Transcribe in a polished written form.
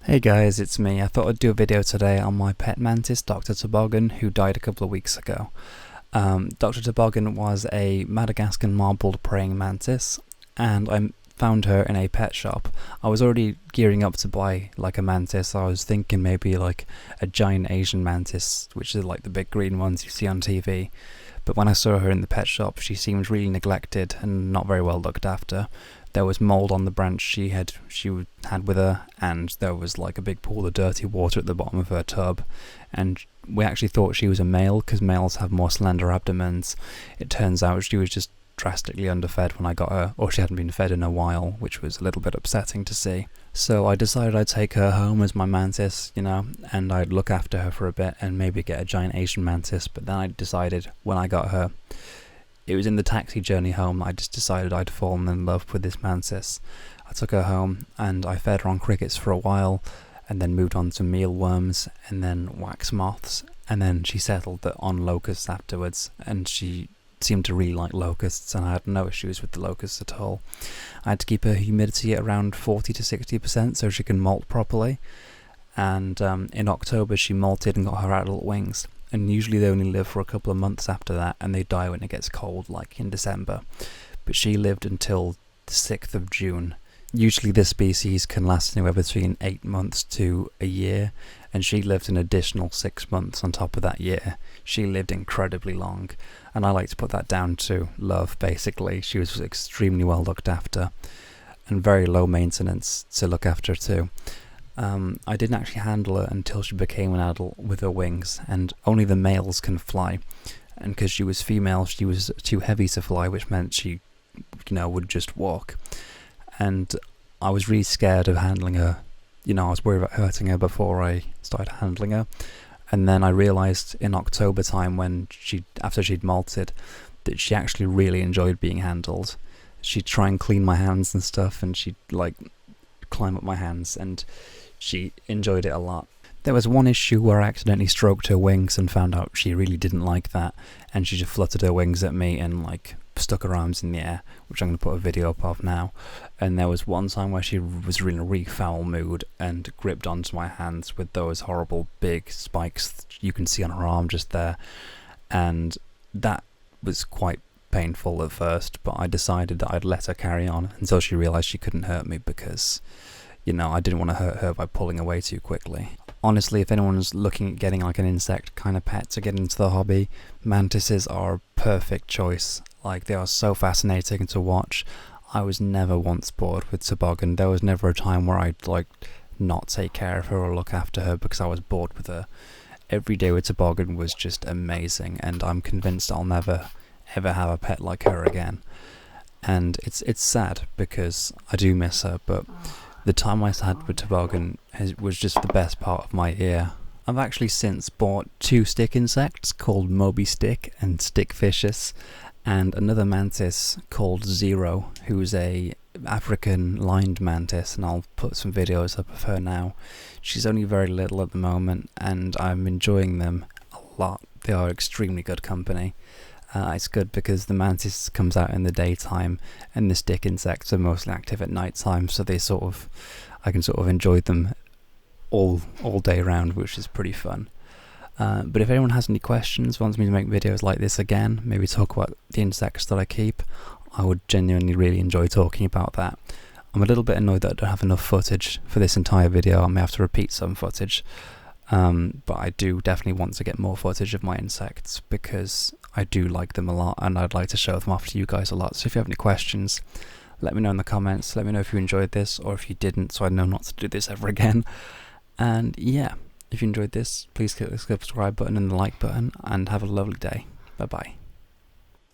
Hey guys, it's me. I thought I'd do a video today on my pet mantis, Dr. Toboggan, who died a couple of weeks ago. Dr. Toboggan was a Madagascar marbled praying mantis, and I found her in a pet shop. I was already gearing up to buy like a mantis. I was thinking maybe like a giant Asian mantis, which is like the big green ones you see on TV. But when I saw her in the pet shop, she seemed really neglected and not very well looked after. There was mold on the branch she had with her, and there was like a big pool of dirty water at the bottom of her tub. And we actually thought she was a male because males have more slender abdomens. It turns out she was just drastically underfed when I got her, or she hadn't been fed in a while, which was a little bit upsetting to see. So I decided I'd take her home as my mantis, and I'd look after her for a bit and maybe get a giant Asian mantis. But then I decided when I got her, it was in the taxi journey home, I just decided I'd fallen in love with this mantis. I took her home and I fed her on crickets for a while, and then moved on to mealworms and then wax moths, and then she settled on locusts afterwards, and she seemed to really like locusts, and I had no issues with the locusts at all. I had to keep her humidity at around 40 to 60% so she can molt properly, and in October she molted and got her adult wings. And usually they only live for a couple of months after that, and they die when it gets cold, like in December. But she lived until the 6th of June. Usually this species can last anywhere between 8 months to a year, and she lived an additional 6 months on top of that year. She lived incredibly long, and I like to put that down to love, basically. She was extremely well looked after, and very low maintenance to look after too. I didn't actually handle her until she became an adult with her wings, and only the males can fly. And because she was female, she was too heavy to fly, which meant she, would just walk. And I was really scared of handling her. I was worried about hurting her before I started handling her. And then I realised in October time, after she'd molted, that she actually really enjoyed being handled. She'd try and clean my hands and stuff, and she'd climb up my hands, and she enjoyed it a lot. There was one issue where I accidentally stroked her wings and found out she really didn't like that, and she just fluttered her wings at me and stuck her arms in the air, which I'm going to put a video up of now. And there was one time where she was in a really foul mood and gripped onto my hands with those horrible big spikes you can see on her arm just there, and that was quite painful at first, but I decided that I'd let her carry on until she realised she couldn't hurt me, because I didn't want to hurt her by pulling away too quickly. Honestly, if anyone's looking at getting an insect kind of pet to get into the hobby, mantises are a perfect choice. They are so fascinating to watch. I was never once bored with Toboggan. There was never a time where I'd not take care of her or look after her because I was bored with her. Every day with Toboggan was just amazing, and I'm convinced I'll never ever have a pet like her again. And it's sad because I do miss her, but the time I had with Toboggan was just the best part of my year. I've actually since bought 2 stick insects called Moby Stick and Stickfishes, and another mantis called Zero, who's a African lined mantis, and I'll put some videos up of her now. She's only very little at the moment, and I'm enjoying them a lot. They are extremely good company. It's good because the mantis comes out in the daytime, and the stick insects are mostly active at night time, so I can enjoy them all day round, which is pretty fun. But if anyone has any questions, wants me to make videos like this again, maybe talk about the insects that I keep, I would genuinely really enjoy talking about that. I'm a little bit annoyed that I don't have enough footage for this entire video. I may have to repeat some footage. But I do definitely want to get more footage of my insects because I do like them a lot, and I'd like to show them off to you guys a lot. So if you have any questions, let me know in the comments. Let me know if you enjoyed this or if you didn't, so I know not to do this ever again. And yeah, if you enjoyed this, please click the subscribe button and the like button, and have a lovely day. Bye bye.